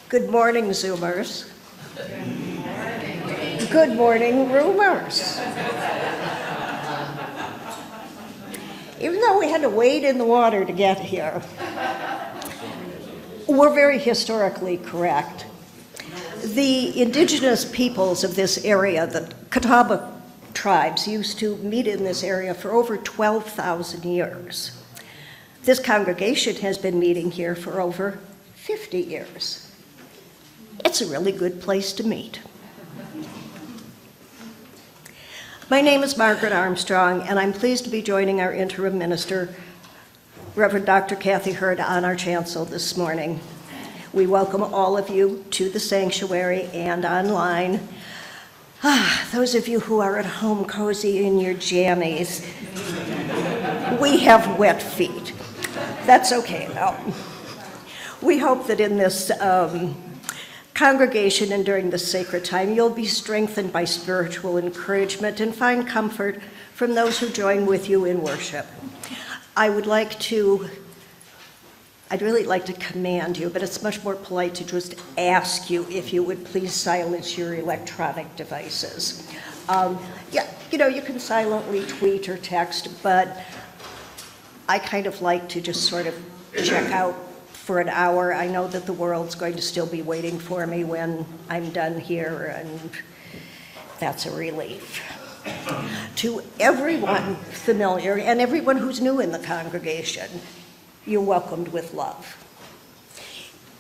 Good morning, Zoomers. Good morning, Roomers. Even though we had to wade in the water to get here, we're very historically correct. The indigenous peoples of this area, the Catawba tribes, used to meet in this area for over 12,000 years. This congregation has been meeting here for over 50 years. It's a really good place to meet. My name is Margaret Armstrong, and I'm pleased to be joining our interim minister, Reverend Dr. Kathy Hurd, on our chancel this morning. We welcome all of you to the sanctuary and online. Those of you who are at home cozy in your jammies, we have wet feet. That's okay, though. We hope that in this congregation and during this sacred time, you'll be strengthened by spiritual encouragement and find comfort from those who join with you in worship. I'd really like to command you, but it's much more polite to just ask you if you would please silence your electronic devices. You can silently tweet or text, but I kind of like to just sort of check out for an hour. I know that the world's going to still be waiting for me when I'm done here, and that's a relief. To everyone familiar and everyone who's new in the congregation, you're welcomed with love.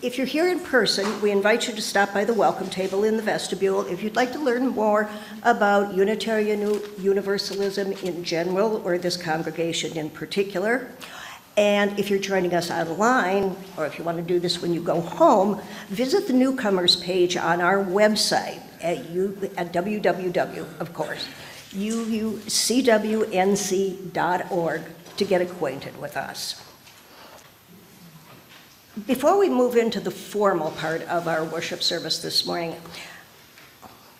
If you're here in person, we invite you to stop by the welcome table in the vestibule if you'd like to learn more about Unitarian Universalism in general, or this congregation in particular. And if you're joining us online, or if you want to do this when you go home, visit the newcomers page on our website at www, of course, UUCWNC.org to get acquainted with us. Before we move into the formal part of our worship service this morning,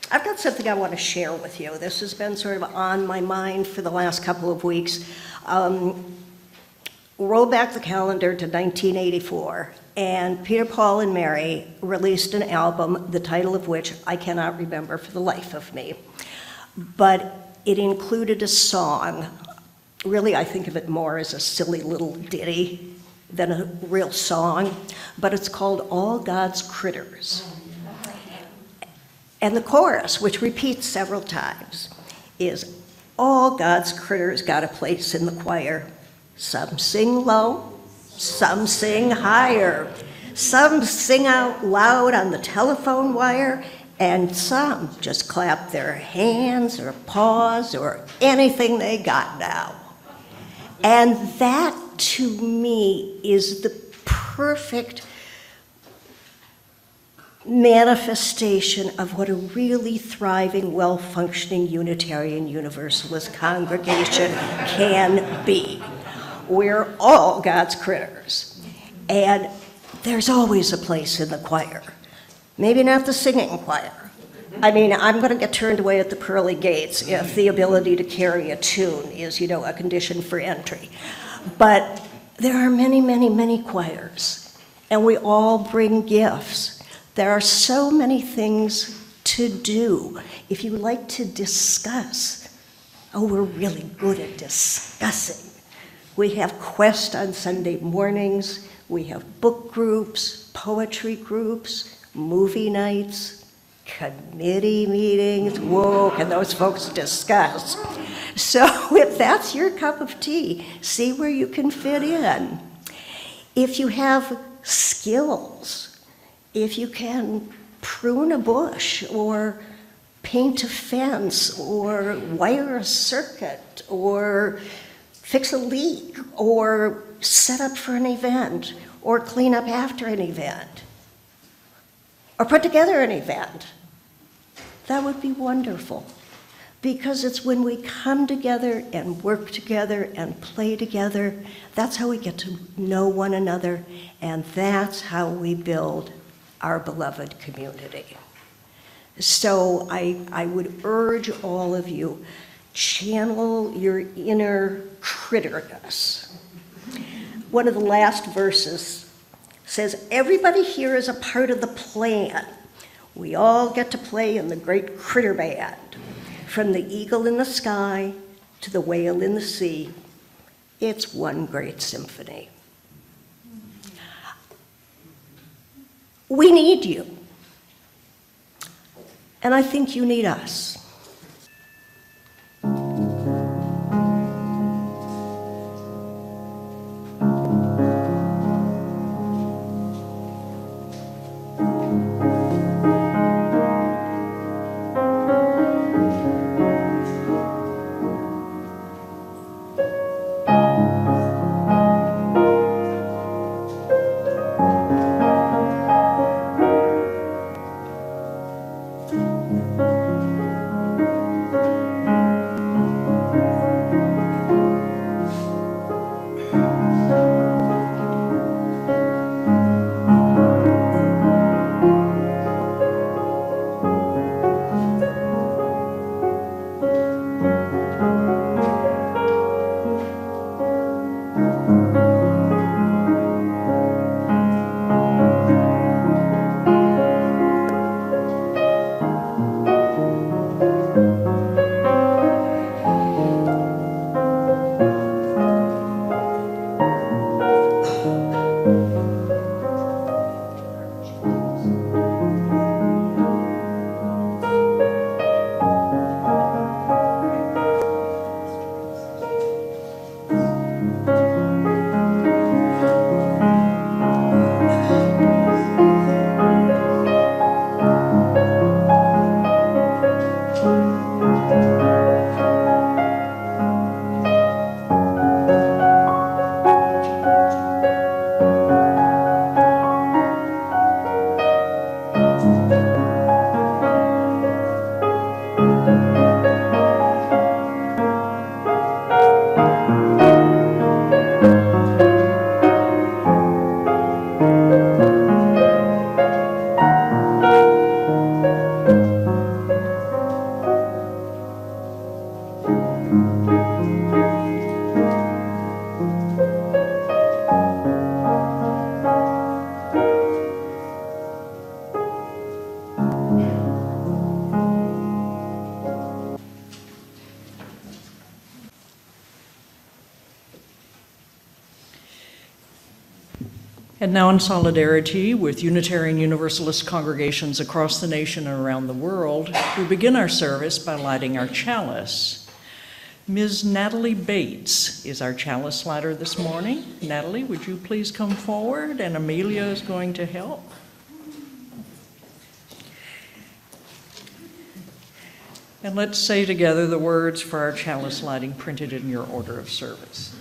I've got something I want to share with you. This has been sort of on my mind for the last couple of weeks. Roll back the calendar to 1984, and Peter, Paul, and Mary released an album, the title of which I cannot remember for the life of me. But it included a song. Really, I think of it more as a silly little ditty than a real song, but it's called All God's Critters. And the chorus, which repeats several times, is all God's critters got a place in the choir. Some sing low, some sing higher, some sing out loud on the telephone wire, and some just clap their hands or paws or anything they got now. And that, to me, is the perfect manifestation of what a really thriving, well-functioning Unitarian Universalist congregation can be. We're all God's critters, and there's always a place in the choir. Maybe not the singing choir. I mean, I'm going to get turned away at the pearly gates if the ability to carry a tune is, a condition for entry. But there are many, many, many choirs, and we all bring gifts. There are so many things to do. If you like to discuss, we're really good at discussing. We have Quest on Sunday mornings, we have book groups, poetry groups, movie nights, committee meetings. Whoa, can those folks discuss? So if that's your cup of tea, see where you can fit in. If you have skills, if you can prune a bush or paint a fence or wire a circuit or fix a leak, or set up for an event, or clean up after an event, or put together an event, that would be wonderful. Because it's when we come together and work together and play together, that's how we get to know one another, and that's how we build our beloved community. So I would urge all of you, channel your inner critterness. One of the last verses says everybody here is a part of the plan. We all get to play in the great critter band, from the eagle in the sky to the whale in the sea. It's one great symphony. We need you. And I think you need us. And now, in solidarity with Unitarian Universalist congregations across the nation and around the world, we begin our service by lighting our chalice. Ms. Natalie Bates is our chalice lighter this morning. Natalie, would you please come forward? And Amelia is going to help. And let's say together the words for our chalice lighting printed in your order of service.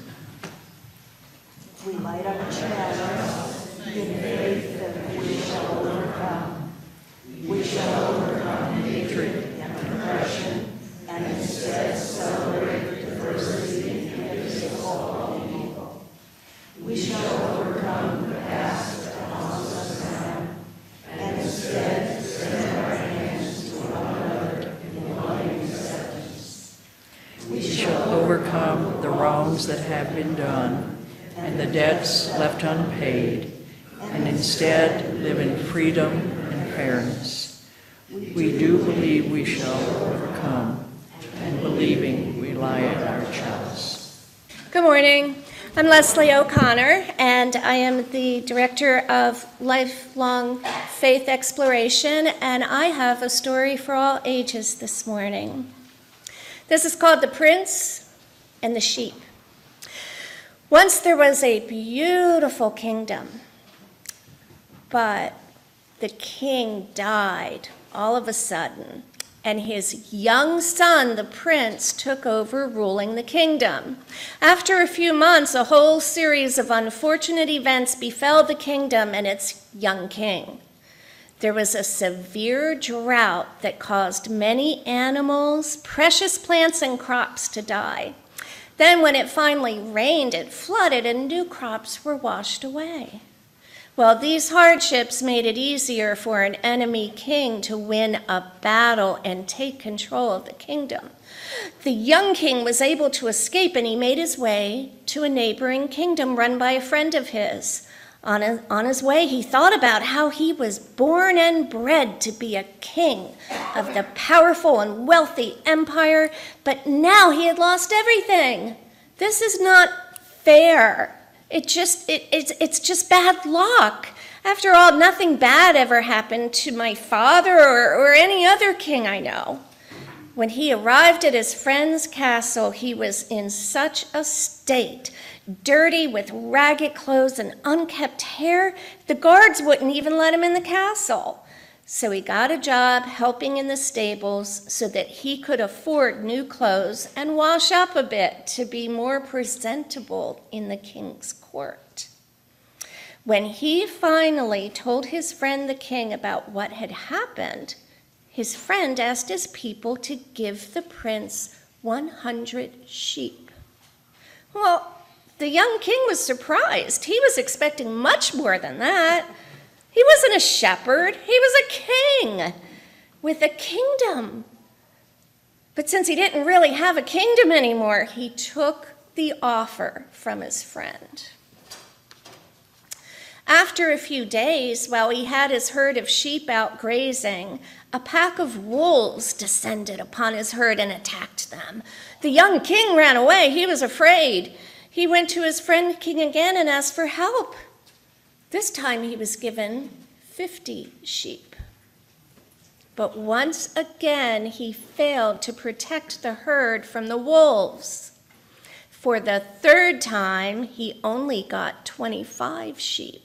We light our chalice in faith that we shall overcome. We shall overcome hatred and oppression, and instead celebrate diversity and gifts of all people. We shall overcome the past that haunts us now, and instead extend our hands to one another in loving acceptance. We shall overcome the wrongs that have been done and the debts left unpaid, and instead live in freedom and fairness. We do believe we shall overcome, and believing we light our chalice. Good morning. I'm Leslie O'Connor, and I am the Director of Lifelong Faith Exploration, and I have a story for all ages this morning. This is called The Prince and the Sheep. Once there was a beautiful kingdom, but the king died all of a sudden, and his young son, the prince, took over ruling the kingdom. After a few months, a whole series of unfortunate events befell the kingdom and its young king. There was a severe drought that caused many animals, precious plants, and crops to die. Then when it finally rained, it flooded and new crops were washed away. Well, these hardships made it easier for an enemy king to win a battle and take control of the kingdom. The young king was able to escape, and he made his way to a neighboring kingdom run by a friend of his, On his way, he thought about how he was born and bred to be a king of the powerful and wealthy empire, but now he had lost everything. This is not fair. It's just bad luck. After all, nothing bad ever happened to my father or any other king I know. When he arrived at his friend's castle, he was in such a state, dirty with ragged clothes and unkempt hair, the guards wouldn't even let him in the castle. So he got a job helping in the stables so that he could afford new clothes and wash up a bit to be more presentable in the king's court. When he finally told his friend the king about what had happened, his friend asked his people to give the prince 100 sheep. Well, the young king was surprised. He was expecting much more than that. He wasn't a shepherd. He was a king with a kingdom. But since he didn't really have a kingdom anymore, he took the offer from his friend. After a few days, while he had his herd of sheep out grazing, a pack of wolves descended upon his herd and attacked them. The young king ran away. He was afraid. He went to his friend king again and asked for help. This time he was given 50 sheep. But once again, he failed to protect the herd from the wolves. For the third time, he only got 25 sheep.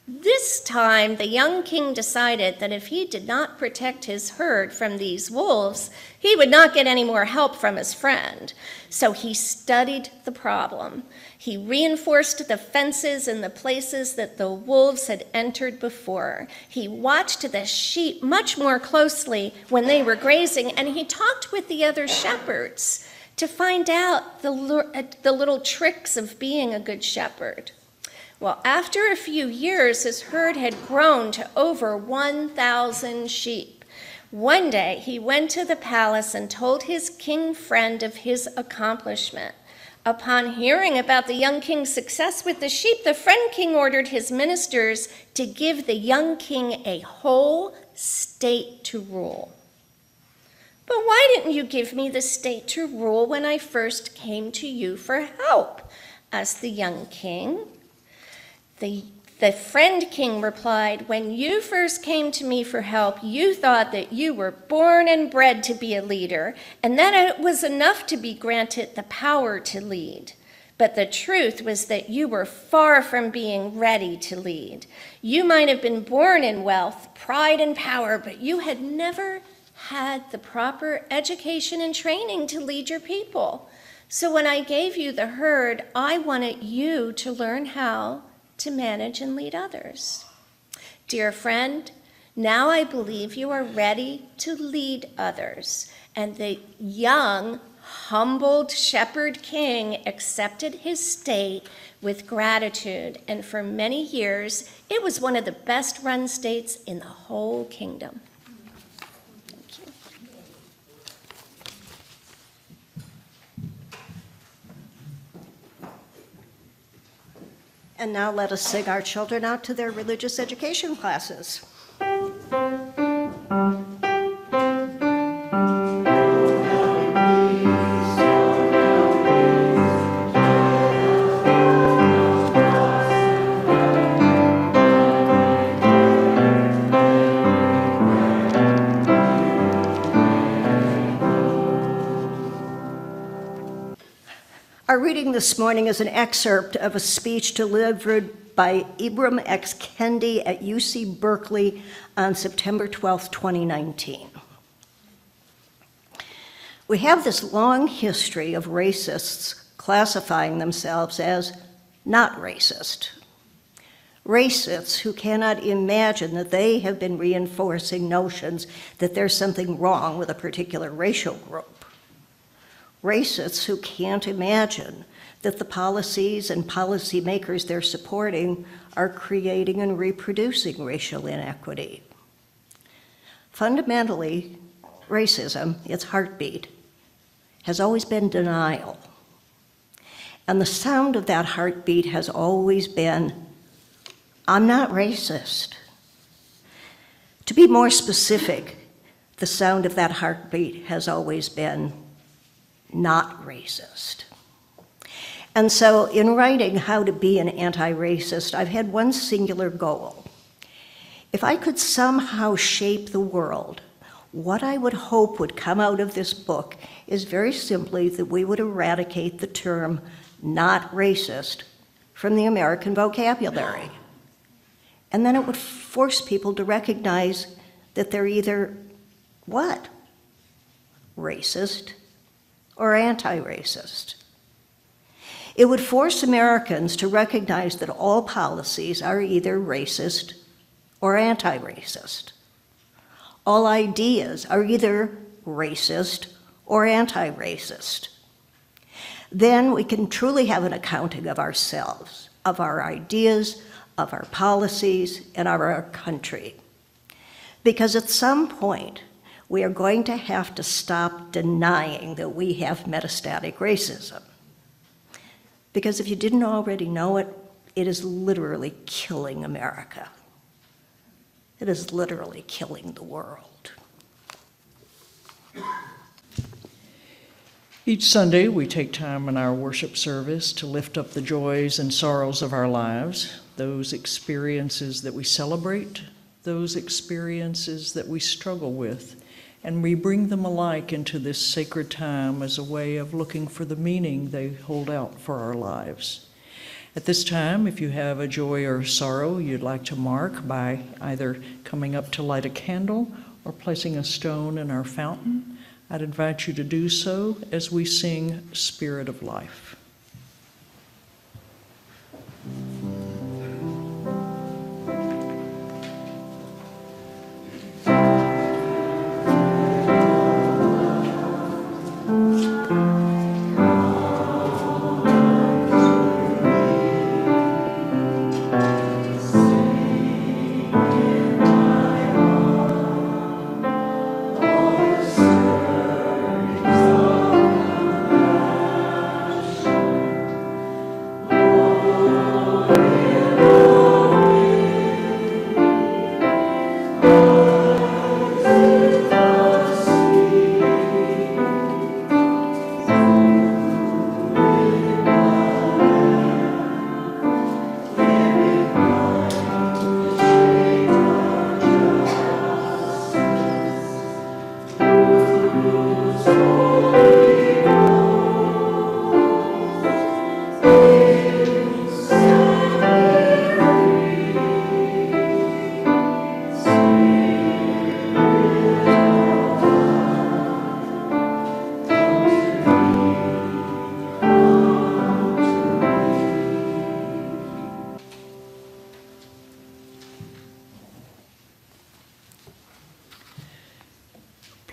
This time, the young king decided that if he did not protect his herd from these wolves, he would not get any more help from his friend. So he studied the problem. He reinforced the fences in the places that the wolves had entered before. He watched the sheep much more closely when they were grazing, and he talked with the other shepherds to find out the little tricks of being a good shepherd. Well, after a few years, his herd had grown to over 1,000 sheep. One day, he went to the palace and told his king friend of his accomplishment. Upon hearing about the young king's success with the sheep, the friend king ordered his ministers to give the young king a whole state to rule. But why didn't you give me the state to rule when I first came to you for help? Asked the young king. The friend king replied, when you first came to me for help, you thought that you were born and bred to be a leader, and that it was enough to be granted the power to lead. But the truth was that you were far from being ready to lead. You might have been born in wealth, pride, and power, but you had never had the proper education and training to lead your people. So when I gave you the herd, I wanted you to learn how to manage and lead others. Dear friend, now I believe you are ready to lead others. And the young, humbled shepherd king accepted his state with gratitude. And for many years, it was one of the best run states in the whole kingdom. Thank you. And now let us sing our children out to their religious education classes. Our reading this morning is an excerpt of a speech delivered by Ibram X. Kendi at UC Berkeley on September 12, 2019. We have this long history of racists classifying themselves as not racist. Racists who cannot imagine that they have been reinforcing notions that there's something wrong with a particular racial group. Racists who can't imagine that the policies and policymakers they're supporting are creating and reproducing racial inequity. Fundamentally, racism, its heartbeat, has always been denial. And the sound of that heartbeat has always been I'm not racist. To be more specific, the sound of that heartbeat has always been not racist. And so in writing How to Be an Anti-Racist, I've had one singular goal. If I could somehow shape the world, what I would hope would come out of this book is very simply that we would eradicate the term not racist from the American vocabulary. And then it would force people to recognize that they're either what? Racist or anti-racist. It would force Americans to recognize that all policies are either racist or anti-racist. All ideas are either racist or anti-racist. Then we can truly have an accounting of ourselves, of our ideas, of our policies, and of our country. Because at some point, we are going to have to stop denying that we have metastatic racism. Because if you didn't already know it, it is literally killing America. It is literally killing the world. Each Sunday, we take time in our worship service to lift up the joys and sorrows of our lives, those experiences that we celebrate, those experiences that we struggle with, and we bring them alike into this sacred time as a way of looking for the meaning they hold out for our lives. At this time, if you have a joy or sorrow you'd like to mark by either coming up to light a candle or placing a stone in our fountain, I'd invite you to do so as we sing Spirit of Life.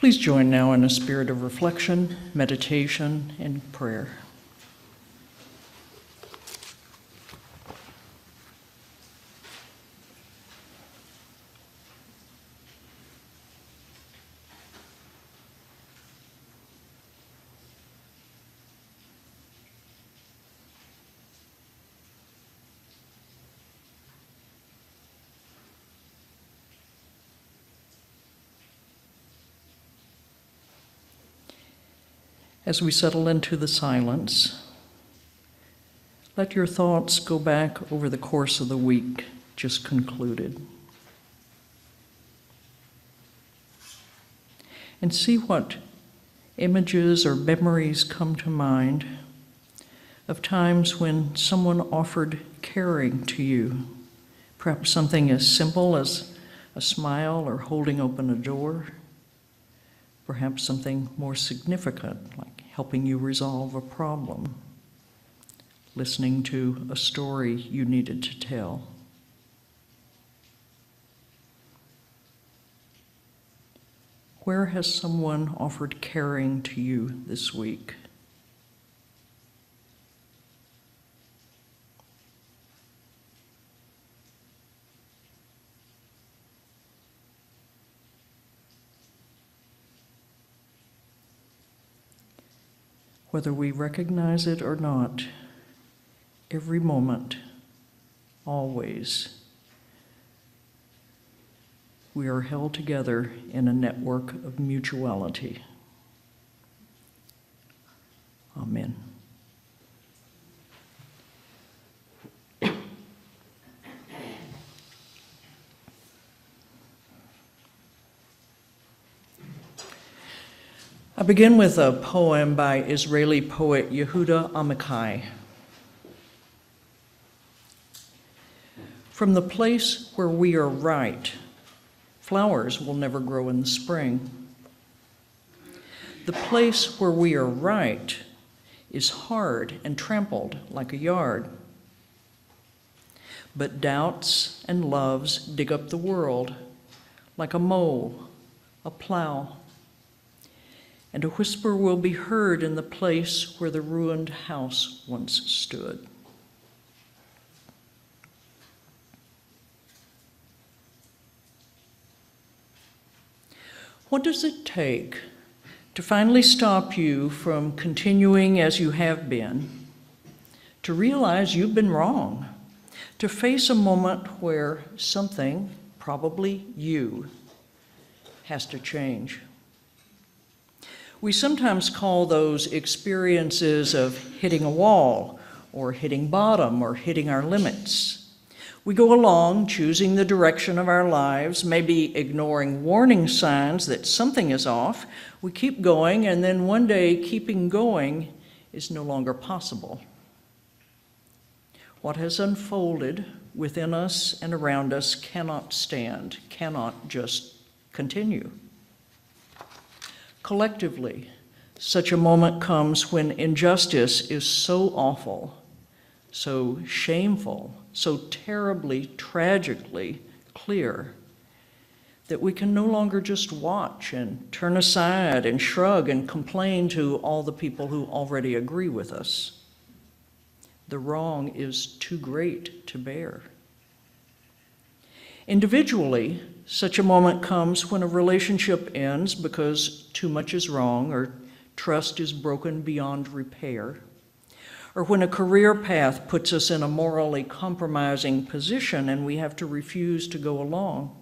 Please join now in a spirit of reflection, meditation, and prayer. As we settle into the silence, let your thoughts go back over the course of the week just concluded. And see what images or memories come to mind of times when someone offered caring to you, perhaps something as simple as a smile or holding open a door, perhaps something more significant, like helping you resolve a problem, listening to a story you needed to tell. Where has someone offered caring to you this week? Whether we recognize it or not, every moment, always, we are held together in a network of mutuality. Amen. I begin with a poem by Israeli poet Yehuda Amichai. From the place where we are right, flowers will never grow in the spring. The place where we are right is hard and trampled like a yard. But doubts and loves dig up the world like a mow, a plow. And a whisper will be heard in the place where the ruined house once stood. What does it take to finally stop you from continuing as you have been, to realize you've been wrong, to face a moment where something, probably you, has to change? We sometimes call those experiences of hitting a wall, or hitting bottom, or hitting our limits. We go along choosing the direction of our lives, maybe ignoring warning signs that something is off. We keep going, and then one day keeping going is no longer possible. What has unfolded within us and around us cannot stand, cannot just continue. Collectively, such a moment comes when injustice is so awful, so shameful, so terribly, tragically clear that we can no longer just watch and turn aside and shrug and complain to all the people who already agree with us. The wrong is too great to bear. Individually, such a moment comes when a relationship ends because too much is wrong or trust is broken beyond repair, or when a career path puts us in a morally compromising position and we have to refuse to go along,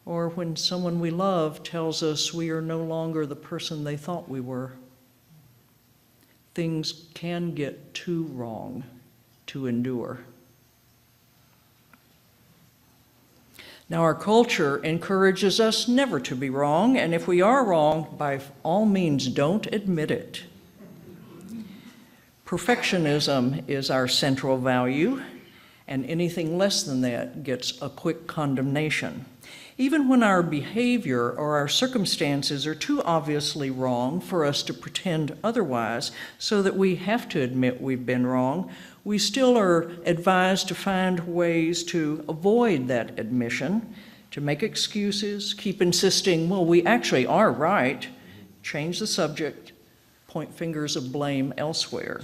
or when someone we love tells us we are no longer the person they thought we were. Things can get too wrong to endure. Now, our culture encourages us never to be wrong, and if we are wrong, by all means, don't admit it. Perfectionism is our central value, and anything less than that gets a quick condemnation. Even when our behavior or our circumstances are too obviously wrong for us to pretend otherwise, so that we have to admit we've been wrong, we still are advised to find ways to avoid that admission, to make excuses, keep insisting, well, we actually are right, change the subject, point fingers of blame elsewhere.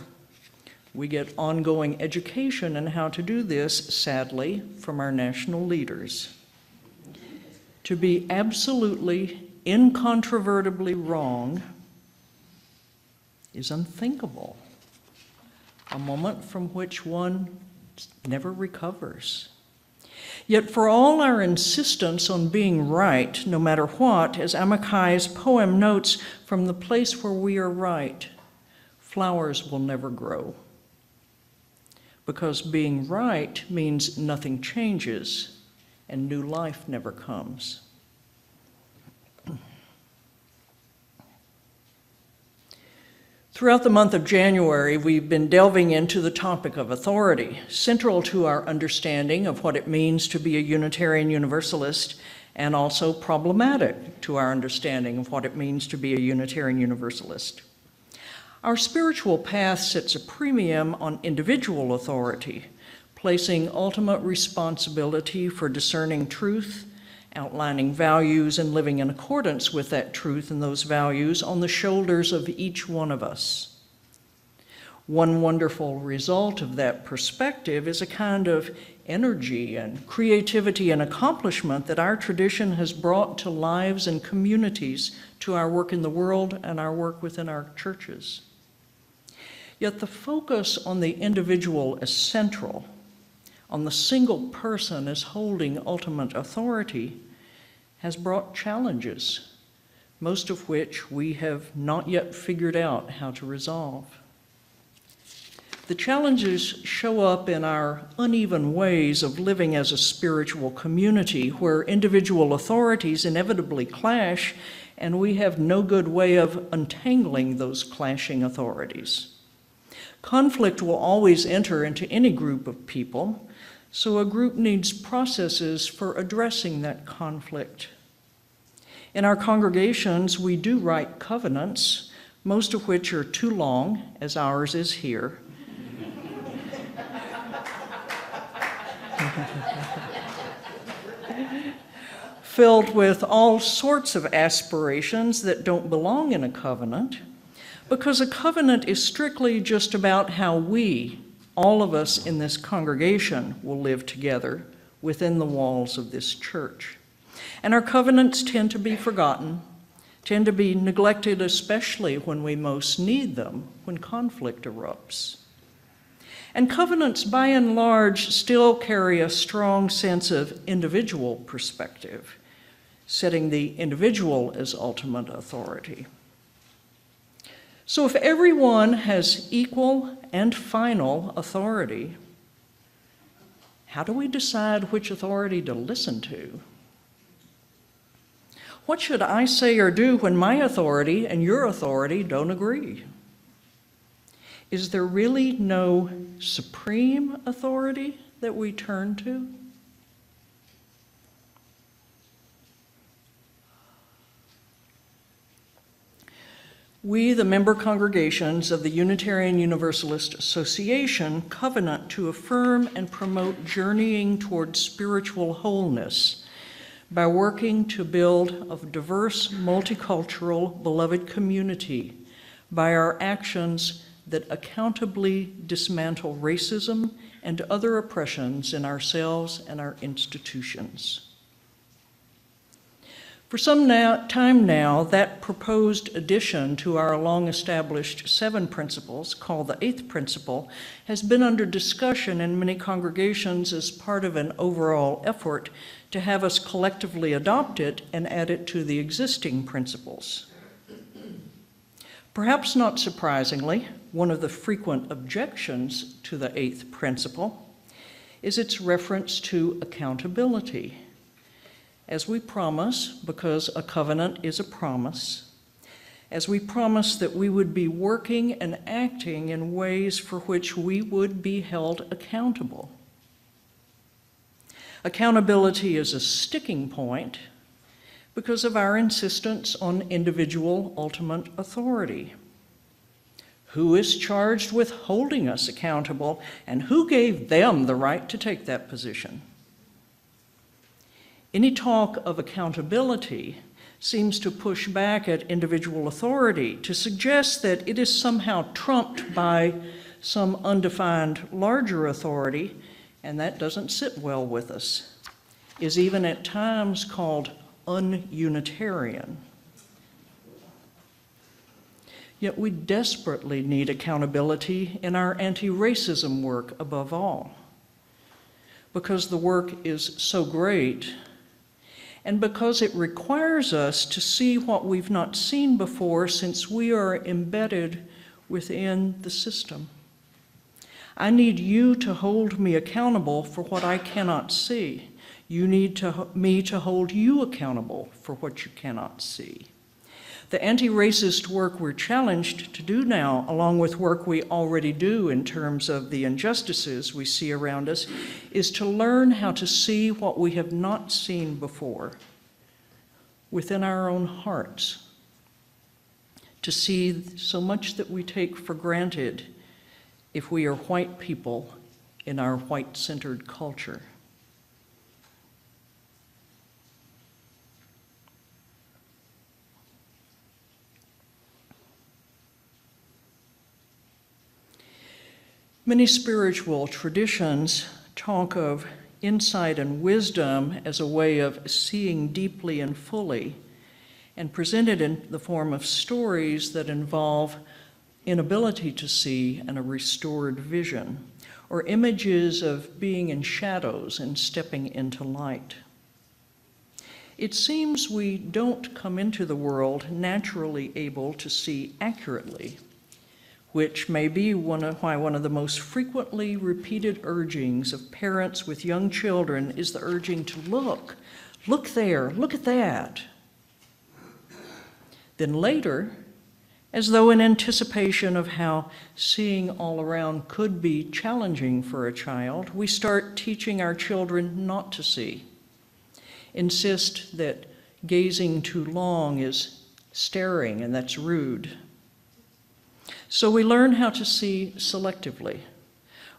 We get ongoing education in how to do this, sadly, from our national leaders. To be absolutely, incontrovertibly wrong is unthinkable, a moment from which one never recovers. Yet for all our insistence on being right, no matter what, as Amichai's poem notes, from the place where we are right, flowers will never grow. Because being right means nothing changes and new life never comes. Throughout the month of January, we've been delving into the topic of authority, central to our understanding of what it means to be a Unitarian Universalist, and also problematic to our understanding of what it means to be a Unitarian Universalist. Our spiritual path sets a premium on individual authority, placing ultimate responsibility for discerning truth, outlining values, and living in accordance with that truth and those values on the shoulders of each one of us. One wonderful result of that perspective is a kind of energy and creativity and accomplishment that our tradition has brought to lives and communities, to our work in the world and our work within our churches. Yet the focus on the individual is central. on the single person as holding ultimate authority has brought challenges, most of which we have not yet figured out how to resolve. The challenges show up in our uneven ways of living as a spiritual community where individual authorities inevitably clash, and we have no good way of untangling those clashing authorities. Conflict will always enter into any group of people, so a group needs processes for addressing that conflict. In our congregations, we do write covenants, most of which are too long, as ours is here. Filled with all sorts of aspirations that don't belong in a covenant, because a covenant is strictly just about how we, all of us in this congregation, will live together within the walls of this church. And our covenants tend to be forgotten, tend to be neglected, especially when we most need them, when conflict erupts. And covenants, by and large, still carry a strong sense of individual perspective, setting the individual as ultimate authority. So if everyone has equal and final authority, how do we decide which authority to listen to? What should I say or do when my authority and your authority don't agree? Is there really no supreme authority that we turn to? We, the member congregations of the Unitarian Universalist Association, covenant to affirm and promote journeying toward spiritual wholeness by working to build a diverse, multicultural, beloved community by our actions that accountably dismantle racism and other oppressions in ourselves and our institutions. For some time now, that proposed addition to our long-established 7 principles, called the 8th principle, has been under discussion in many congregations as part of an overall effort to have us collectively adopt it and add it to the existing principles. Perhaps not surprisingly, one of the frequent objections to the 8th principle is its reference to accountability. As we promise, because a covenant is a promise, as we promise that we would be working and acting in ways for which we would be held accountable. Accountability is a sticking point because of our insistence on individual ultimate authority. Who is charged with holding us accountable, and who gave them the right to take that position? Any talk of accountability seems to push back at individual authority, to suggest that it is somehow trumped by some undefined larger authority, and that doesn't sit well with us, is even at times called un-Unitarian. Yet we desperately need accountability in our anti-racism work above all, because the work is so great, and because it requires us to see what we've not seen before since we are embedded within the system. I need you to hold me accountable for what I cannot see. You need me to hold you accountable for what you cannot see. The anti-racist work we're challenged to do now, along with work we already do in terms of the injustices we see around us, is to learn how to see what we have not seen before within our own hearts, to see so much that we take for granted if we are white people in our white-centered culture. Many spiritual traditions talk of insight and wisdom as a way of seeing deeply and fully, and present it in the form of stories that involve inability to see and a restored vision, or images of being in shadows and stepping into light. It seems we don't come into the world naturally able to see accurately, which may be why one of the most frequently repeated urgings of parents with young children is the urging to look there, look at that. Then later, as though in anticipation of how seeing all around could be challenging for a child, we start teaching our children not to see. Insist that gazing too long is staring and that's rude. So we learn how to see selectively,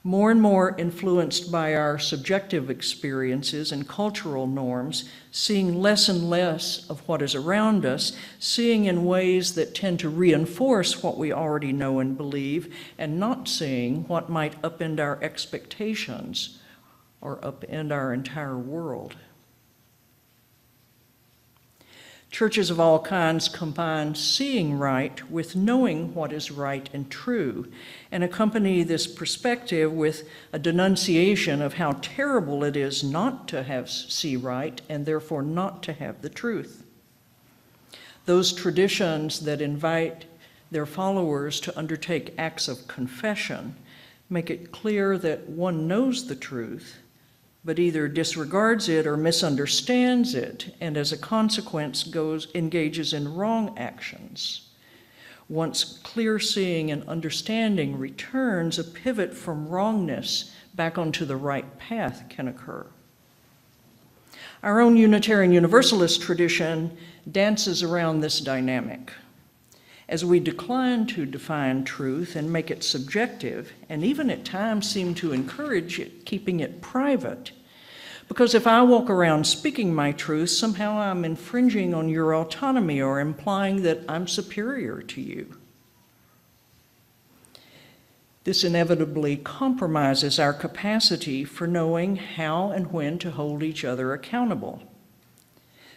more and more influenced by our subjective experiences and cultural norms, seeing less and less of what is around us, seeing in ways that tend to reinforce what we already know and believe, and not seeing what might upend our expectations or upend our entire world. Churches of all kinds combine seeing right with knowing what is right and true, and accompany this perspective with a denunciation of how terrible it is not to see right and therefore not to have the truth. Those traditions that invite their followers to undertake acts of confession make it clear that one knows the truth, but either disregards it or misunderstands it, and as a consequence engages in wrong actions. Once clear seeing and understanding returns, a pivot from wrongness back onto the right path can occur. Our own Unitarian Universalist tradition dances around this dynamic. As we decline to define truth and make it subjective, and even at times seem to encourage it, keeping it private, because if I walk around speaking my truth, somehow I'm infringing on your autonomy or implying that I'm superior to you. This inevitably compromises our capacity for knowing how and when to hold each other accountable,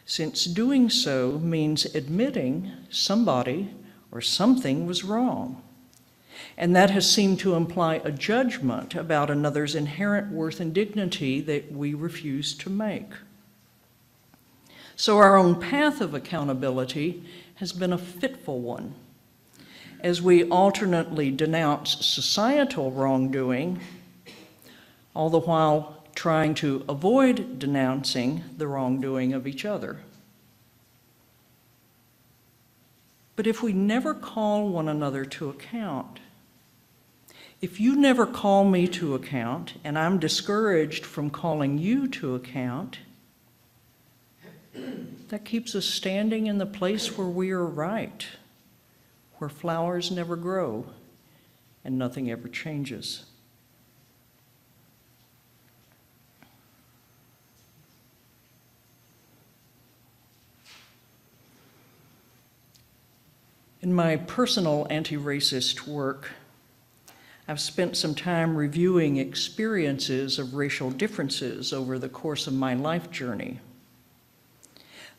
since doing so means admitting somebody or something was wrong. And that has seemed to imply a judgment about another's inherent worth and dignity that we refuse to make. So our own path of accountability has been a fitful one, as we alternately denounce societal wrongdoing, all the while trying to avoid denouncing the wrongdoing of each other. But if we never call one another to account, if you never call me to account, and I'm discouraged from calling you to account, that keeps us standing in the place where we are right, where flowers never grow and nothing ever changes. In my personal anti-racist work, I've spent some time reviewing experiences of racial differences over the course of my life journey.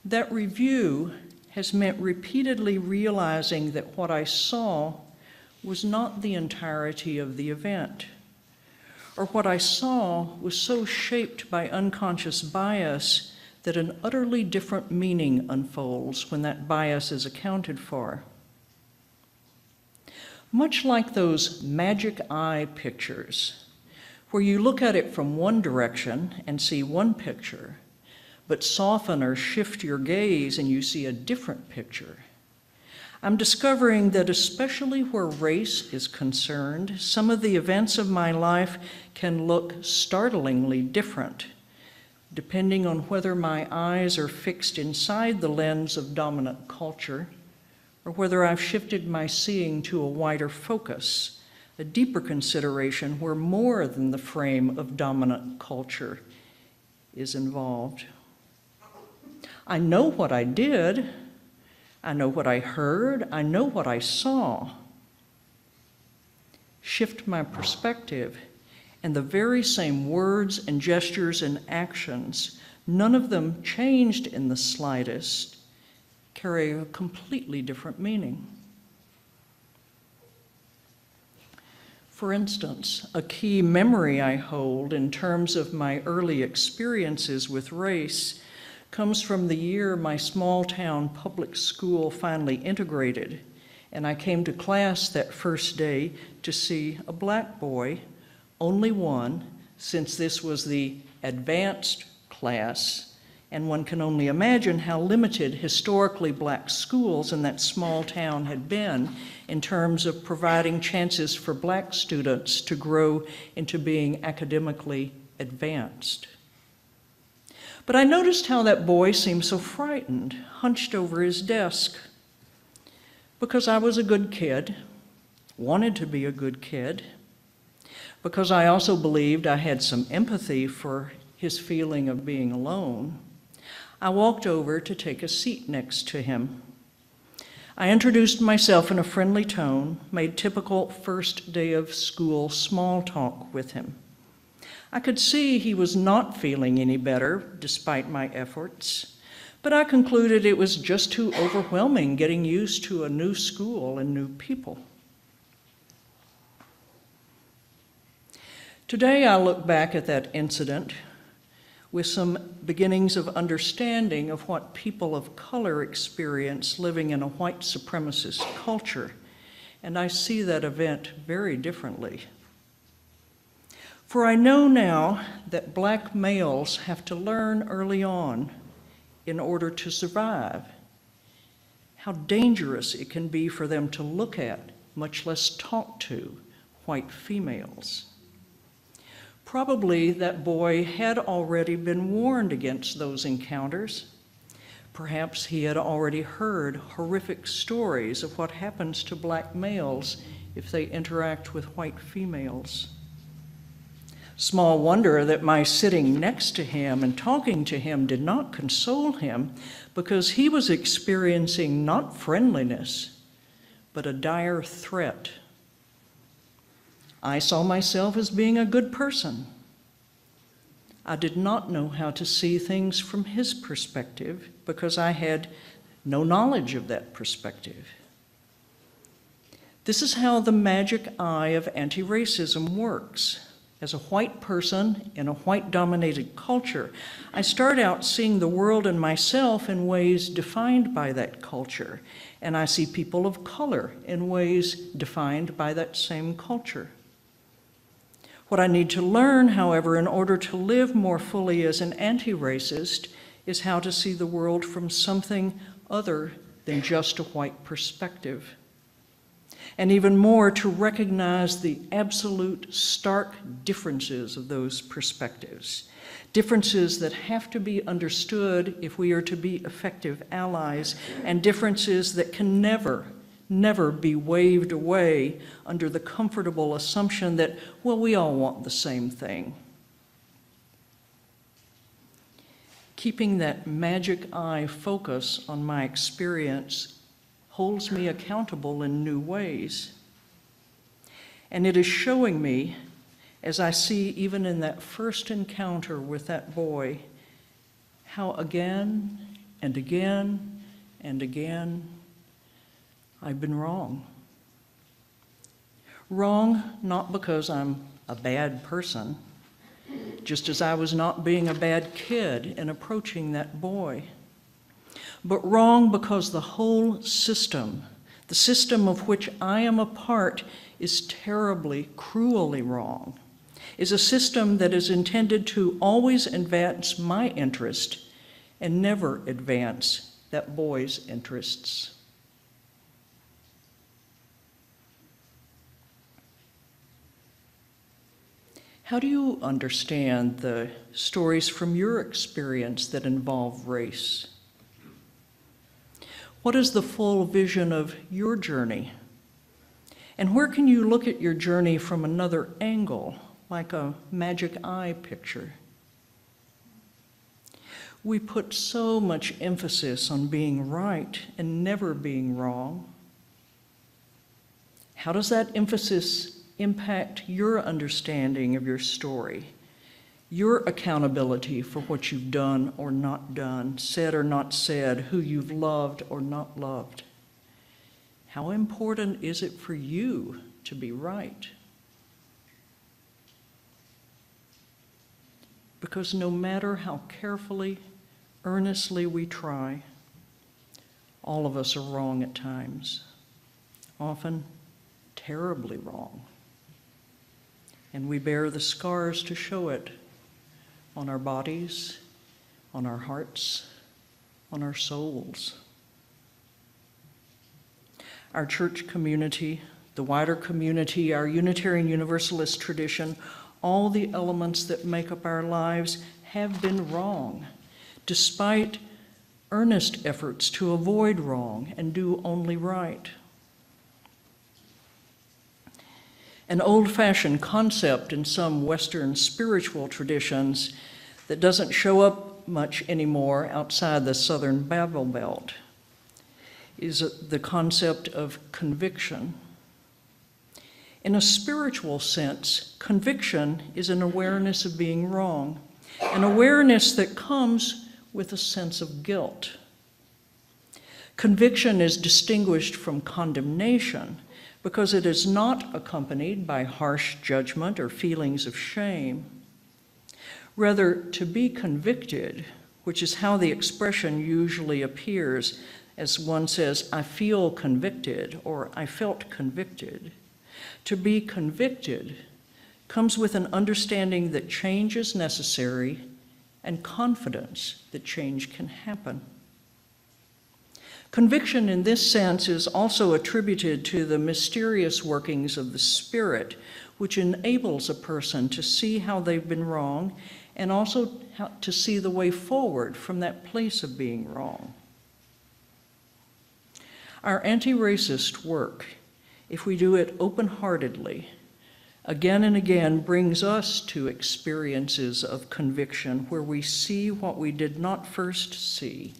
That review has meant repeatedly realizing that what I saw was not the entirety of the event, or what I saw was so shaped by unconscious bias that an utterly different meaning unfolds when that bias is accounted for. Much like those magic eye pictures, where you look at it from one direction and see one picture, but soften or shift your gaze and you see a different picture. I'm discovering that especially where race is concerned, some of the events of my life can look startlingly different, depending on whether my eyes are fixed inside the lens of dominant culture, or whether I've shifted my seeing to a wider focus, a deeper consideration where more than the frame of dominant culture is involved. I know what I did, I know what I heard, I know what I saw. Shift my perspective, and the very same words and gestures and actions, none of them changed in the slightest, carry a completely different meaning. For instance, a key memory I hold in terms of my early experiences with race comes from the year my small town public school finally integrated, and I came to class that first day to see a black boy, only one, since this was the advanced class, and one can only imagine how limited historically black schools in that small town had been in terms of providing chances for black students to grow into being academically advanced. But I noticed how that boy seemed so frightened, hunched over his desk, because I was a good kid, wanted to be a good kid, because I also believed I had some empathy for his feeling of being alone. I walked over to take a seat next to him. I introduced myself in a friendly tone, made typical first day of school small talk with him. I could see he was not feeling any better, despite my efforts, but I concluded it was just too overwhelming getting used to a new school and new people. Today I look back at that incident with some beginnings of understanding of what people of color experience living in a white supremacist culture, and I see that event very differently. For I know now that black males have to learn early on in order to survive how dangerous it can be for them to look at, much less talk to, white females. Probably that boy had already been warned against those encounters. Perhaps he had already heard horrific stories of what happens to black males if they interact with white females. Small wonder that my sitting next to him and talking to him did not console him, because he was experiencing not friendliness, but a dire threat. I saw myself as being a good person. I did not know how to see things from his perspective because I had no knowledge of that perspective. This is how the magic eye of anti-racism works. As a white person in a white-dominated culture, I start out seeing the world and myself in ways defined by that culture, and I see people of color in ways defined by that same culture. What I need to learn, however, in order to live more fully as an anti-racist is how to see the world from something other than just a white perspective. And even more, to recognize the absolute stark differences of those perspectives. Differences that have to be understood if we are to be effective allies, and differences that can never be waved away under the comfortable assumption that, well, we all want the same thing. Keeping that magic eye focus on my experience holds me accountable in new ways. And it is showing me, as I see even in that first encounter with that boy, how again and again and again I've been wrong. Wrong not because I'm a bad person, just as I was not being a bad kid in approaching that boy, but wrong because the whole system, the system of which I am a part, is terribly, cruelly wrong, is a system that is intended to always advance my interest and never advance that boy's interests. How do you understand the stories from your experience that involve race? What is the full vision of your journey? And where can you look at your journey from another angle, like a magic eye picture? We put so much emphasis on being right and never being wrong. How does that emphasis impact your understanding of your story, your accountability for what you've done or not done, said or not said, who you've loved or not loved? How important is it for you to be right? because no matter how carefully, earnestly we try, all of us are wrong at times, often terribly wrong. And we bear the scars to show it on our bodies, on our hearts, on our souls. Our church community, the wider community, our Unitarian Universalist tradition, all the elements that make up our lives have been wrong, despite earnest efforts to avoid wrong and do only right. An old-fashioned concept in some Western spiritual traditions that doesn't show up much anymore outside the Southern Bible Belt is the concept of conviction. In a spiritual sense, conviction is an awareness of being wrong, an awareness that comes with a sense of guilt. Conviction is distinguished from condemnation because it is not accompanied by harsh judgment or feelings of shame. Rather, to be convicted, which is how the expression usually appears, as one says, I feel convicted, or I felt convicted. To be convicted comes with an understanding that change is necessary and confidence that change can happen. Conviction in this sense is also attributed to the mysterious workings of the Spirit, which enables a person to see how they've been wrong and also to see the way forward from that place of being wrong. Our anti-racist work, if we do it open-heartedly, again and again brings us to experiences of conviction where we see what we did not first see,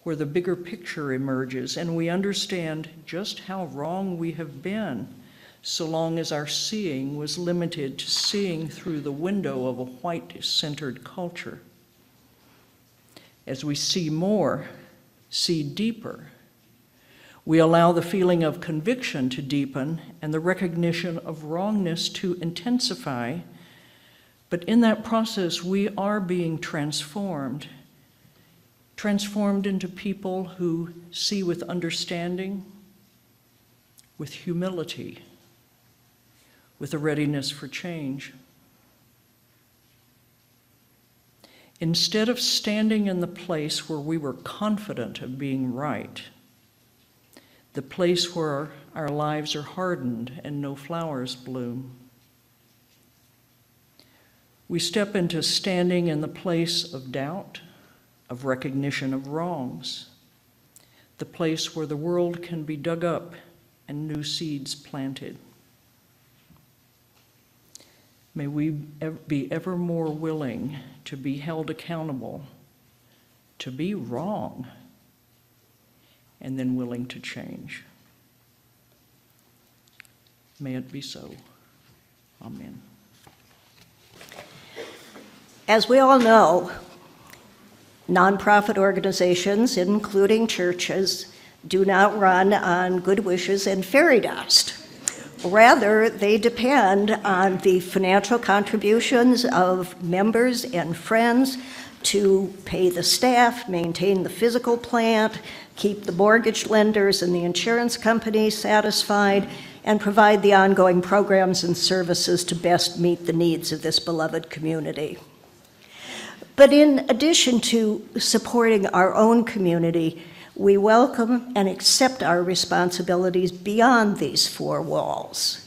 where the bigger picture emerges and we understand just how wrong we have been so long as our seeing was limited to seeing through the window of a white-centered culture. As we see more, see deeper, we allow the feeling of conviction to deepen and the recognition of wrongness to intensify, but in that process we are being transformed into people who see with understanding, with humility, with a readiness for change. Instead of standing in the place where we were confident of being right, the place where our lives are hardened and no flowers bloom, we step into standing in the place of doubt, of recognition of wrongs, the place where the world can be dug up and new seeds planted. May we be ever more willing to be held accountable, to be wrong, and then willing to change. May it be so. Amen. As we all know, nonprofit organizations, including churches, do not run on good wishes and fairy dust. Rather, they depend on the financial contributions of members and friends to pay the staff, maintain the physical plant, keep the mortgage lenders and the insurance companies satisfied, and provide the ongoing programs and services to best meet the needs of this beloved community. But in addition to supporting our own community, we welcome and accept our responsibilities beyond these four walls.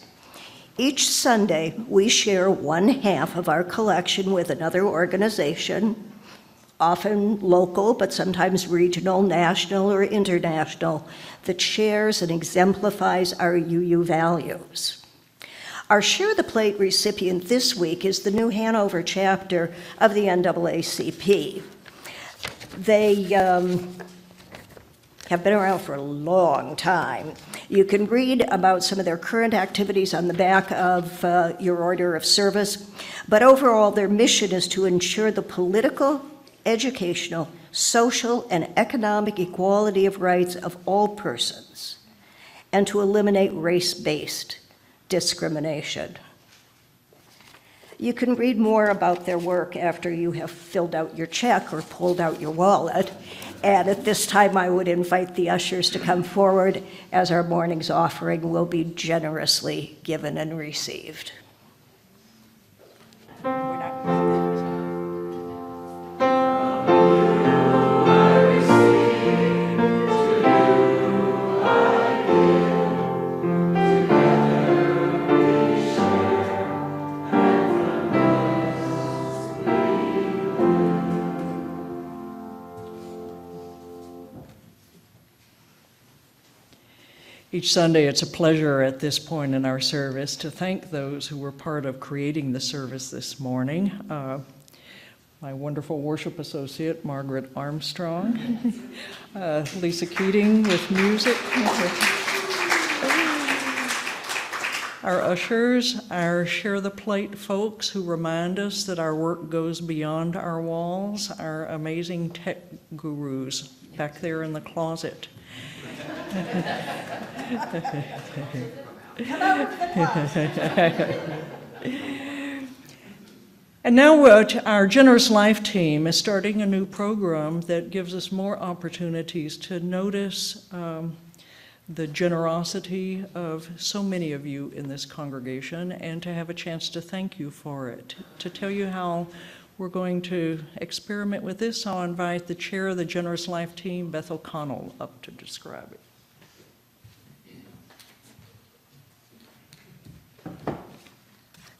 Each Sunday, we share one half of our collection with another organization, often local, but sometimes regional, national, or international, that shares and exemplifies our UU values. Our Share the Plate recipient this week is the New Hanover chapter of the NAACP. They have been around for a long time. You can read about some of their current activities on the back of your order of service, but overall their mission is to ensure the political, educational, social, and economic equality of rights of all persons, and to eliminate race-based discrimination. You can read more about their work after you have filled out your check or pulled out your wallet. And at this time, I would invite the ushers to come forward as our morning's offering will be generously given and received. Each Sunday, it's a pleasure at this point in our service to thank those who were part of creating the service this morning. My wonderful worship associate, Margaret Armstrong, Lisa Keating with music, our ushers, our Share the Plate folks who remind us that our work goes beyond our walls, our amazing tech gurus back there in the closet. And now our Generous Life team is starting a new program that gives us more opportunities to notice the generosity of so many of you in this congregation and to have a chance to thank you for it. To tell you how we're going to experiment with this, I'll invite the chair of the Generous Life team, Beth O'Connell, up to describe it.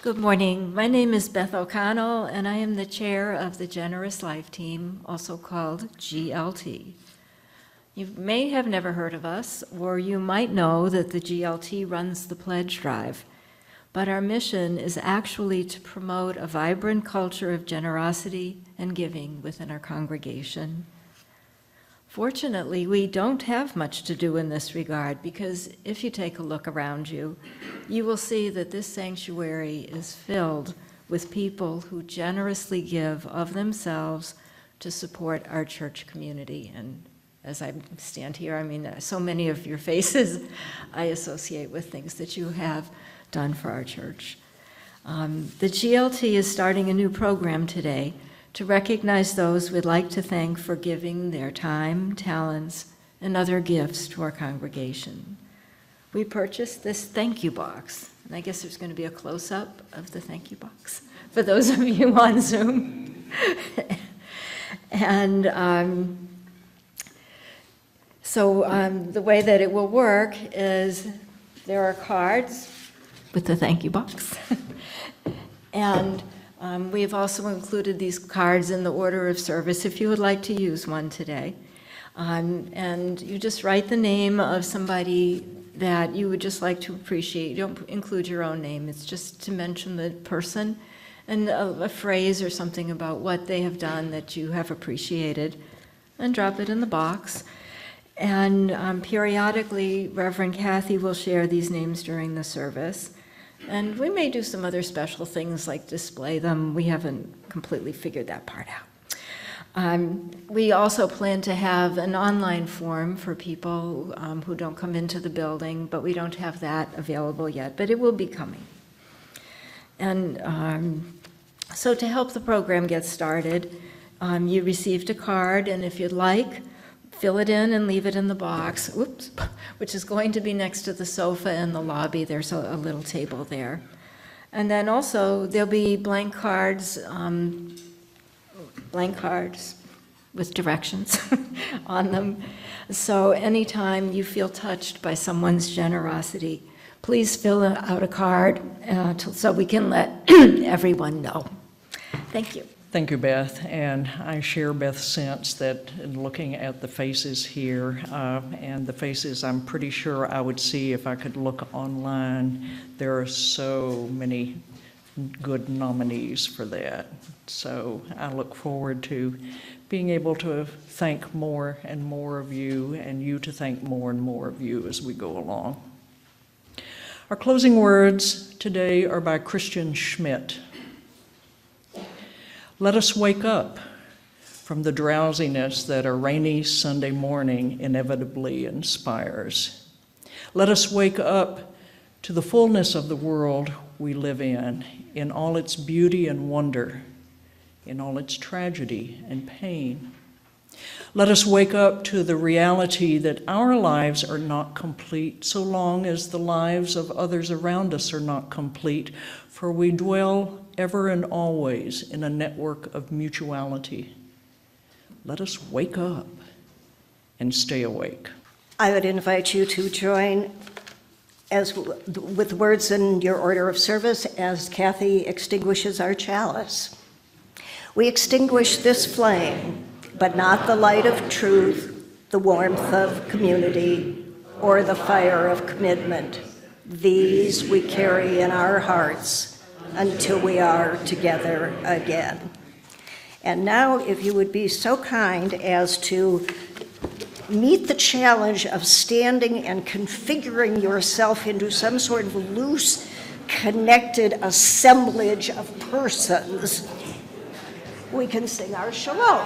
Good morning. My name is Beth O'Connell, and I am the chair of the Generous Life team, also called GLT. You may have never heard of us, or you might know that the GLT runs the pledge drive, but our mission is actually to promote a vibrant culture of generosity and giving within our congregation. Fortunately, we don't have much to do in this regard because if you take a look around you, you will see that this sanctuary is filled with people who generously give of themselves to support our church community. And as I stand here, I mean, so many of your faces I associate with things that you have done for our church. The GLT is starting a new program today to recognize those we'd like to thank for giving their time, talents, and other gifts to our congregation. We purchased this thank you box, and I guess there's going to be a close-up of the thank you box for those of you on Zoom. And the way that it will work is there are cards with the thank you box, and we've also included these cards in the order of service if you would like to use one today. And you just write the name of somebody that you would just like to appreciate. You don't include your own name. It's just to mention the person and a phrase or something about what they have done that you have appreciated, and drop it in the box. And periodically, Reverend Kathy will share these names during the service. And we may do some other special things like display them. We haven't completely figured that part out. We also plan to have an online form for people who don't come into the building, but we don't have that available yet, but it will be coming. And so to help the program get started, you received a card, and if you'd like, fill it in and leave it in the box, which is going to be next to the sofa in the lobby. There's a little table there. And then also there'll be blank cards with directions on them. So anytime you feel touched by someone's generosity, please fill out a card so we can let everyone know. Thank you. Thank you, Beth, and I share Beth's sense that in looking at the faces here, and the faces I'm pretty sure I would see if I could look online, there are so many good nominees for that. So I look forward to being able to thank more and more of you, and you to thank more and more of you as we go along. Our closing words today are by Christian Schmidt. Let us wake up from the drowsiness that a rainy Sunday morning inevitably inspires. Let us wake up to the fullness of the world we live in all its beauty and wonder, in all its tragedy and pain. Let us wake up to the reality that our lives are not complete so long as the lives of others around us are not complete, for we dwell ever and always in a network of mutuality. Let us wake up and stay awake. I would invite you to join with words in your order of service as Kathy extinguishes our chalice. We extinguish this flame, but not the light of truth, the warmth of community, or the fire of commitment. These we carry in our hearts until we are together again. And now, if you would be so kind as to meet the challenge of standing and configuring yourself into some sort of loose, connected assemblage of persons, we can sing our shalom.